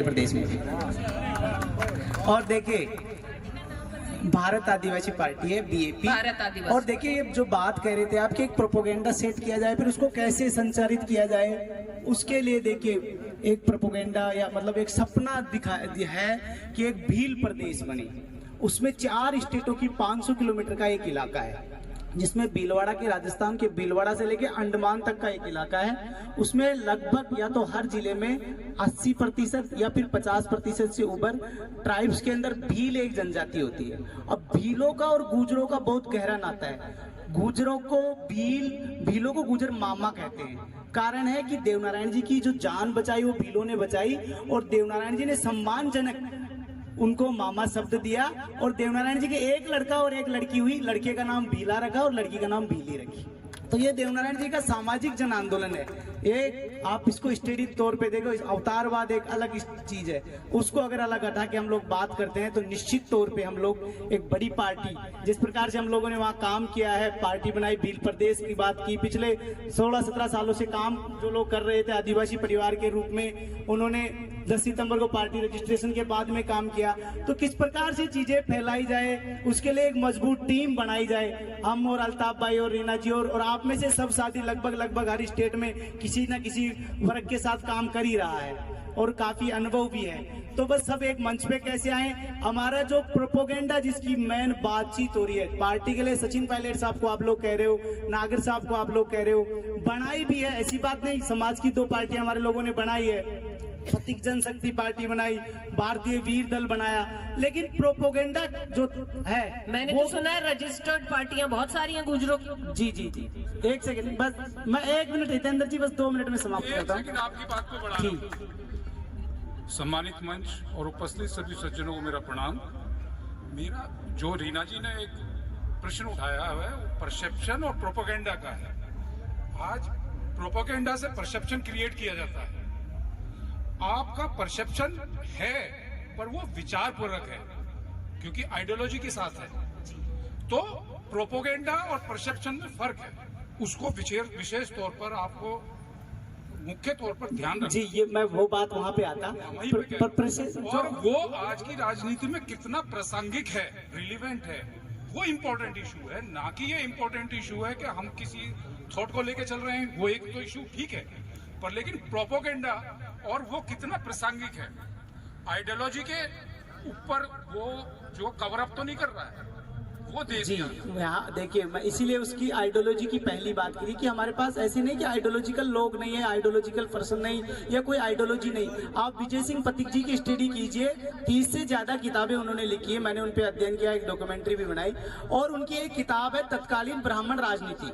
प्रदेश में। और देखिए भारत आदिवासी पार्टी है बीएपी। भारत आदिवासी। और देखिए ये जो बात कह रहे थे आप कि एक प्रोपोगेंडा सेट किया जाए, फिर उसको कैसे संचारित किया जाए, उसके लिए देखिए एक प्रोपोगेंडा या मतलब एक सपना दिखाया है कि एक भील प्रदेश बने। उसमें 4 स्टेटों की 500 किलोमीटर का एक इलाका है, जिसमें भीलवाड़ा के राजस्थान के भीलवाड़ा से लेके अंडमान तक का एक इलाका है। उसमें लगभग या तो हर जिले में 80% या फिर 50% से ऊपर ट्राइब्स के अंदर भील एक जनजाति होती है। अब भीलों का और गुजरों का बहुत गहरा नाता है। गुजरों को भीलों को गुजर मामा कहते हैं। कारण है कि देवनारायण जी की जो जान बचाई वो भीलों ने बचाई, और देवनारायण जी ने सम्मानजनक उनको मामा शब्द दिया। और देवनारायण जी के एक लड़का और एक लड़की हुई, लड़के का नाम भीला रखा और लड़की का नाम भीली रखी। तो ये देवनारायण जी का सामाजिक जन आंदोलन है। एक आप इसको स्टेडी तौर पे देखो, अवतारवाद एक अलग चीज है, उसको अगर अलग हटा के हम लोग बात करते हैं तो निश्चित तौर पे हम लोग एक बड़ी पार्टी, जिस प्रकार से हम लोगों ने वहाँ काम किया है, पार्टी बनाई, भील प्रदेश की बात की, पिछले 16-17 सालों से काम जो लोग कर रहे थे आदिवासी परिवार के रूप में, उन्होंने 10 सितंबर को पार्टी रजिस्ट्रेशन के बाद में काम किया। तो किस प्रकार से चीजें फैलाई जाए, उसके लिए एक मजबूत टीम बनाई जाए। हम और अल्ताफ भाई और रीना जी और आप में से सब साथी लगभग हर स्टेट में किसी न किसी वर्ग के साथ काम कर ही रहा है और काफी अनुभव भी है। तो बस सब एक मंच पे कैसे आए। हमारा जो प्रोपोगेंडा जिसकी मेन बातचीत हो रही है पार्टी के लिए, सचिन पायलट साहब को आप लोग कह रहे हो, नागर साहब को आप लोग कह रहे हो, बनाई भी है, ऐसी बात नहीं। समाज की 2 पार्टियां हमारे लोगों ने बनाई है, प्रतीक जनशक्ति पार्टी बनाई, भारतीय वीर दल बनाया, लेकिन प्रोपोगेंडा जो है मैंने तो सुना है रजिस्टर्ड पार्टियां बहुत सारी हैं गुजरों की। जी एक सेकंड बस, मैं 1 मिनट हितेंद्र जी, बस 2 मिनट में समाप्त करता हूँ। आपकी बात को बढ़ा। सम्मानित मंच और उपस्थित सभी सज्जनों को मेरा प्रणाम। मेरा जो रीना जी ने एक प्रश्न उठाया है वो परसेप्शन और प्रोपोगेंडा का है। आज प्रोपोगेंडा से परसेप्शन क्रिएट किया जाता है। आपका परसेप्शन है पर वो विचारपूर्वक है, क्योंकि आइडियोलॉजी के साथ है। तो प्रोपोगेंडा और परसेप्शन में फर्क है, उसको विशेष तौर पर आपको मुख्य तौर पर ध्यान रखना। जी ये मैं वो बात वहां पे आता और वो आज की राजनीति में कितना प्रासंगिक है, रिलीवेंट है, वो इम्पोर्टेंट इशू है। ना कि ये इम्पोर्टेंट इशू है कि हम किसी थॉट को लेके चल रहे हैं, वो एक तो इशू ठीक है, पर लेकिन प्रोपोगेंडा और वो कितना प्रासंगिक है, आइडियोलॉजी के ऊपर वो जो कवर अप तो नहीं कर रहा है, वो दे जी। यहाँ देखिए मैं इसीलिए उसकी आइडियोलॉजी की पहली बात करी कि हमारे पास ऐसे नहीं कि आइडियोलॉजिकल लोग नहीं है, आइडियोलॉजिकल पर्सन नहीं, या कोई आइडियोलॉजी नहीं। आप विजय सिंह पथिक जी की स्टडी कीजिए, 30 से ज्यादा किताबें उन्होंने लिखी है, मैंने उन पर अध्ययन किया, एक डॉक्यूमेंट्री भी बनाई। और उनकी एक किताब है तत्कालीन ब्राह्मण राजनीति,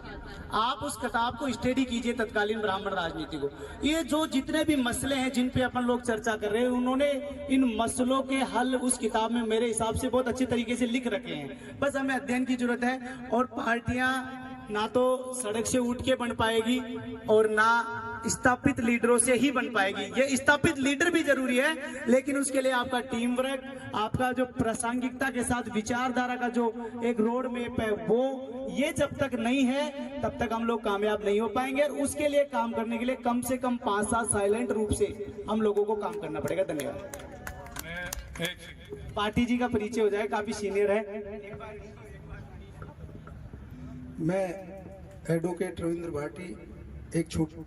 आप उस किताब को स्टडी कीजिए, तत्कालीन ब्राह्मण राजनीति को। ये जो जितने भी मसले हैं जिन पे अपन लोग चर्चा कर रहे हैं, उन्होंने इन मसलों के हल उस किताब में मेरे हिसाब से बहुत अच्छे तरीके से लिख रखे हैं। बस हमें अध्ययन की जरूरत है। और पार्टियां ना तो सड़क से उठ के बन पाएगी और ना स्थापित लीडरों से ही बन पाएगी। ये स्थापित लीडर भी जरूरी है, लेकिन उसके लिए आपका टीम वर्क, आपका जो प्रासंगिकता के साथ विचारधारा का जो एक रोड मैप है, वो ये जब तक नहीं है तब तक हम लोग कामयाब नहीं हो पाएंगे। और उसके लिए काम करने के लिए कम से कम 5 साल साइलेंट रूप से हम लोगों को काम करना पड़ेगा। धन्यवाद। पार्टी जी का परिचय हो जाए, काफी सीनियर है। मैं एडवोकेट रविंद्र भाटी, एक छोटा